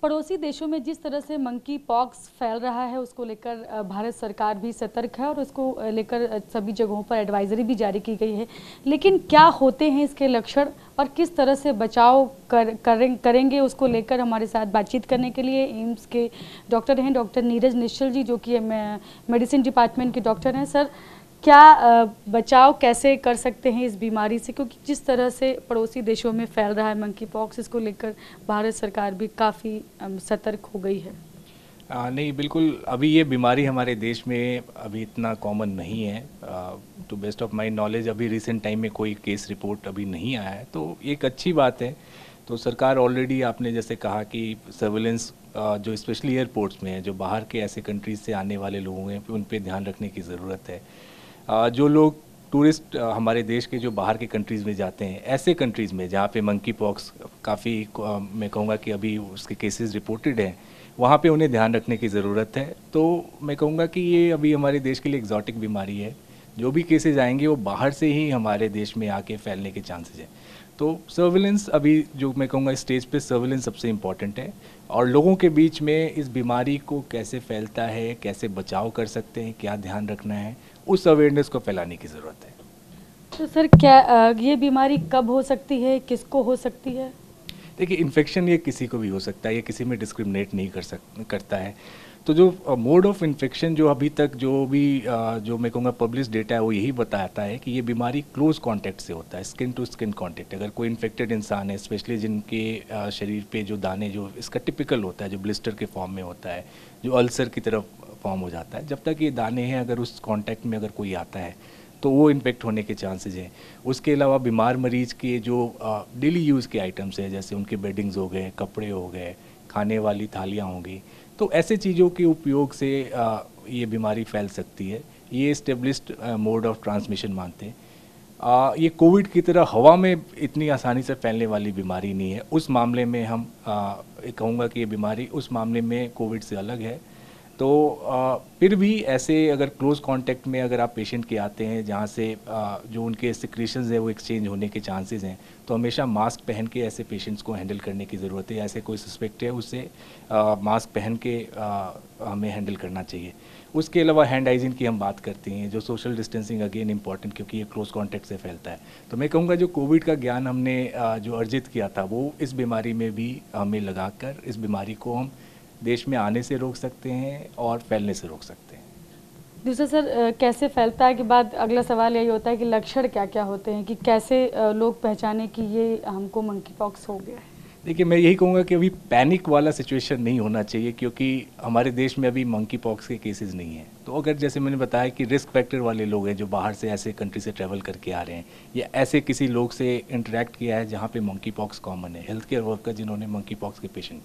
पड़ोसी देशों में जिस तरह से मंकी पॉक्स फैल रहा है उसको लेकर भारत सरकार भी सतर्क है और उसको लेकर सभी जगहों पर एडवाइजरी भी जारी की गई है। लेकिन क्या होते हैं इसके लक्षण और किस तरह से बचाव करेंगे उसको लेकर हमारे साथ बातचीत करने के लिए एम्स के डॉक्टर हैं डॉक्टर नीरज निश्चल जी, जो कि मेडिसिन डिपार्टमेंट के डॉक्टर हैं। सर, क्या बचाव कैसे कर सकते हैं इस बीमारी से, क्योंकि जिस तरह से पड़ोसी देशों में फैल रहा है मंकी पॉक्स, इसको लेकर भारत सरकार भी काफ़ी सतर्क हो गई है। नहीं, बिल्कुल अभी ये बीमारी हमारे देश में अभी इतना कॉमन नहीं है। To best of my knowledge अभी रिसेंट टाइम में कोई केस रिपोर्ट अभी नहीं आया है, तो एक अच्छी बात है। तो सरकार ऑलरेडी, आपने जैसे कहा कि सर्विलेंस जो स्पेशली एयरपोर्ट्स में है, जो बाहर के ऐसे कंट्रीज से आने वाले लोग हैं, उन पे ध्यान रखने की ज़रूरत है। जो लोग टूरिस्ट हमारे देश के जो बाहर के कंट्रीज़ में जाते हैं, ऐसे कंट्रीज़ में जहाँ पे मंकी पॉक्स काफ़ी मैं कहूँगा कि अभी उसके केसेस रिपोर्टेड हैं, वहाँ पे उन्हें ध्यान रखने की ज़रूरत है। तो मैं कहूँगा कि ये अभी हमारे देश के लिए एग्जॉटिक बीमारी है। जो भी केसेस आएंगे वो बाहर से ही हमारे देश में आके फैलने के चांसेस हैं। तो सर्विलेंस अभी जो मैं कहूँगा स्टेज पे सर्विलेंस सबसे इम्पॉर्टेंट है, और लोगों के बीच में इस बीमारी को कैसे फैलता है, कैसे बचाव कर सकते हैं, क्या ध्यान रखना है, उस अवेयरनेस को फैलाने की ज़रूरत है। तो सर, क्या ये बीमारी कब हो सकती है, किसको हो सकती है? देखिए, इन्फेक्शन ये किसी को भी हो सकता है, ये किसी में डिस्क्रिमिनेट नहीं करता है। तो जो मोड ऑफ इन्फेक्शन जो अभी तक जो मैं कहूँगा पब्लिश डेटा है, वो यही बताता है कि ये बीमारी क्लोज कांटेक्ट से होता है, स्किन टू स्किन कांटेक्ट। अगर कोई इन्फेक्टेड इंसान है, स्पेशली जिनके शरीर पे जो दाने, जो इसका टिपिकल होता है, जो ब्लिस्टर के फॉर्म में होता है, जो अल्सर की तरफ फॉर्म हो जाता है, जब तक ये दाने हैं, अगर उस कॉन्टैक्ट में अगर कोई आता है तो वो इन्फेक्ट होने के चांसेस हैं। उसके अलावा बीमार मरीज के जो डेली यूज़ के आइटम्स हैं, जैसे उनके बेडिंग्स हो गए, कपड़े हो गए, खाने वाली थालियाँ होंगी, तो ऐसे चीज़ों के उपयोग से ये बीमारी फैल सकती है। ये इस्टेब्लिश्ड मोड ऑफ ट्रांसमिशन मानते हैं। ये कोविड की तरह हवा में इतनी आसानी से फैलने वाली बीमारी नहीं है। उस मामले में हम कहूँगा कि ये बीमारी उस मामले में कोविड से अलग है। तो फिर भी ऐसे अगर क्लोज कांटेक्ट में अगर आप पेशेंट के आते हैं, जहाँ से जो उनके सिक्रीशंस है वो एक्सचेंज होने के चांसेस हैं, तो हमेशा मास्क पहन के ऐसे पेशेंट्स को हैंडल करने की ज़रूरत है। ऐसे कोई सस्पेक्ट है, उससे मास्क पहन के हमें हैंडल करना चाहिए। उसके अलावा हैंड हाइजीन की हम बात करते हैं, जो सोशल डिस्टेंसिंग अगेन इंपॉर्टेंट, क्योंकि ये क्लोज कॉन्टैक्ट से फैलता है। तो मैं कहूँगा जो कोविड का ज्ञान हमने जो अर्जित किया था, वो इस बीमारी में भी हमें लगाकर इस बीमारी को हम देश में आने से रोक सकते हैं और फैलने से रोक सकते हैं। दूसरा सर, कैसे फैलता है के बाद अगला सवाल यही होता है कि लक्षण क्या क्या होते हैं, कि कैसे लोग पहचाने कि ये हमको मंकी पॉक्स हो गया है? देखिए, मैं यही कहूँगा कि अभी पैनिक वाला सिचुएशन नहीं होना चाहिए, क्योंकि हमारे देश में अभी मंकी पॉक्स के केसेस नहीं हैं। तो अगर जैसे मैंने बताया कि रिस्क फैक्टर वाले लोग हैं, जो बाहर से ऐसे कंट्री से ट्रैवल करके आ रहे हैं, या ऐसे किसी लोग से इंटरेक्ट किया है जहाँ पे मंकी पॉक्स कॉमन है, हेल्थ केयर वर्कर जिन्होंने मंकी पॉक्स के पेशेंट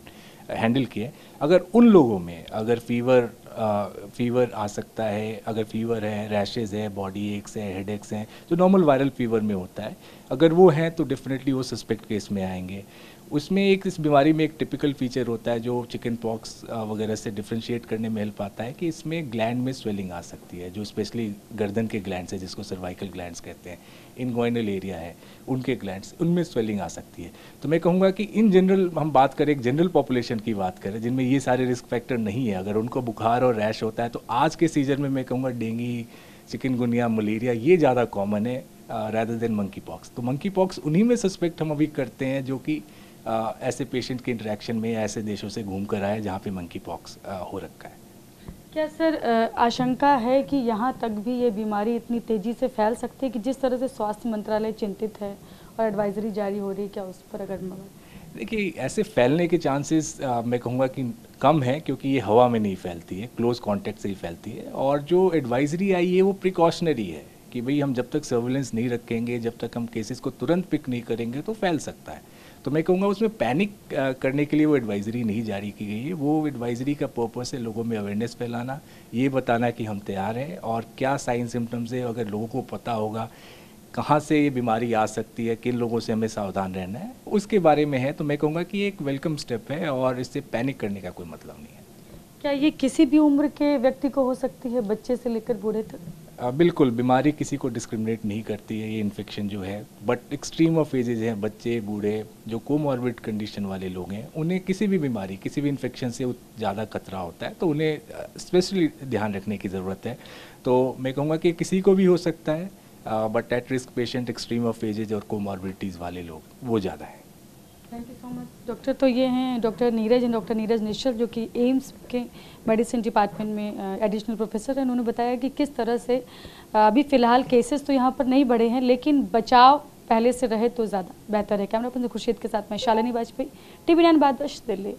हैंडल किए, अगर उन लोगों में अगर फीवर आ सकता है, अगर फीवर है, रैशेज़ है, बॉडी एक्स है, हेड एक्स हैं, जो नॉर्मल वायरल फीवर में होता है, अगर वो हैं तो डेफिनेटली वो सस्पेक्ट केस में आएंगे। उसमें इस बीमारी में एक टिपिकल फीचर होता है जो चिकन पॉक्स वगैरह से डिफ्रेंशिएट करने में हेल्प आता है, कि इसमें ग्लैंड में स्वेलिंग आ सकती है, जो स्पेशली गर्दन के ग्लैंड्स है, जिसको सर्वाइकल ग्लैंड्स कहते हैं, इनगोइनल एरिया है, उनके ग्लैंड्स, उनमें स्वेलिंग आ सकती है। तो मैं कहूँगा कि इन जनरल हम बात करें, एक जनरल पॉपुलेशन की बात करें जिनमें ये सारे रिस्क फैक्टर नहीं है, अगर उनको बुखार और रैश होता है, तो आज के सीजन में मैं कहूँगा डेंगू, चिकनगुनिया, मलेरिया ये ज़्यादा कॉमन है रादर देन मंकी पॉक्स। तो मंकी पॉक्स उन्हीं में सस्पेक्ट हम अभी करते हैं जो कि ऐसे पेशेंट के इंटरेक्शन में ऐसे देशों से घूम कर आए जहाँ पे मंकी पॉक्स हो रखा है। क्या सर, आशंका है कि यहाँ तक भी ये बीमारी इतनी तेज़ी से फैल सकती है कि जिस तरह से स्वास्थ्य मंत्रालय चिंतित है और एडवाइजरी जारी हो रही है, क्या उस पर अगर देखिए, ऐसे फैलने के चांसेस मैं कहूँगा कि कम है, क्योंकि ये हवा में नहीं फैलती है, क्लोज कांटेक्ट से ही फैलती है। और जो एडवाइजरी आई है वो प्रिकॉशनरी है, कि भाई हम जब तक सर्विलेंस नहीं रखेंगे, जब तक हम केसेस को तुरंत पिक नहीं करेंगे तो फैल सकता है। तो मैं कहूँगा उसमें पैनिक करने के लिए वो एडवाइजरी नहीं जारी की गई है। वो एडवाइजरी का पर्पस है लोगों में अवेयरनेस फैलाना, ये बताना कि हम तैयार हैं, और क्या साइन सिम्टम्स है, अगर लोगों को पता होगा कहाँ से ये बीमारी आ सकती है, किन लोगों से हमें सावधान रहना है, उसके बारे में है। तो मैं कहूँगा कि एक वेलकम स्टेप है, और इससे पैनिक करने का कोई मतलब नहीं है। क्या ये किसी भी उम्र के व्यक्ति को हो सकती है, बच्चे से लेकर बूढ़े तक? बिल्कुल, बीमारी किसी को डिस्क्रिमिनेट नहीं करती है ये इन्फेक्शन जो है, बट एक्सट्रीम ऑफ एजेज हैं, बच्चे, बूढ़े, जो कोमॉर्बिड कंडीशन वाले लोग हैं, उन्हें किसी भी बीमारी, किसी भी इन्फेक्शन से ज़्यादा खतरा होता है, तो उन्हें स्पेशली ध्यान रखने की ज़रूरत है। तो मैं कहूँगा कि किसी को भी हो सकता है, but at risk patient, extreme of edges और कोमॉर्बिडिटीज़ वाले लोग, वो ज़्यादा है। Thank you so much doctor. तो ये हैं डॉक्टर नीरज निश्चल, जो कि एम्स के मेडिसिन डिपार्टमेंट में एडिशनल प्रोफेसर हैं। उन्होंने बताया कि किस तरह से अभी फ़िलहाल केसेस तो यहाँ पर नहीं बढ़े हैं, लेकिन बचाव पहले से रहे तो ज़्यादा बेहतर है। कैमरा पर्सन खुर्शीद के साथ मैं शालिनी वाजपेयी, TV9 भारतवर्ष, दिल्ली।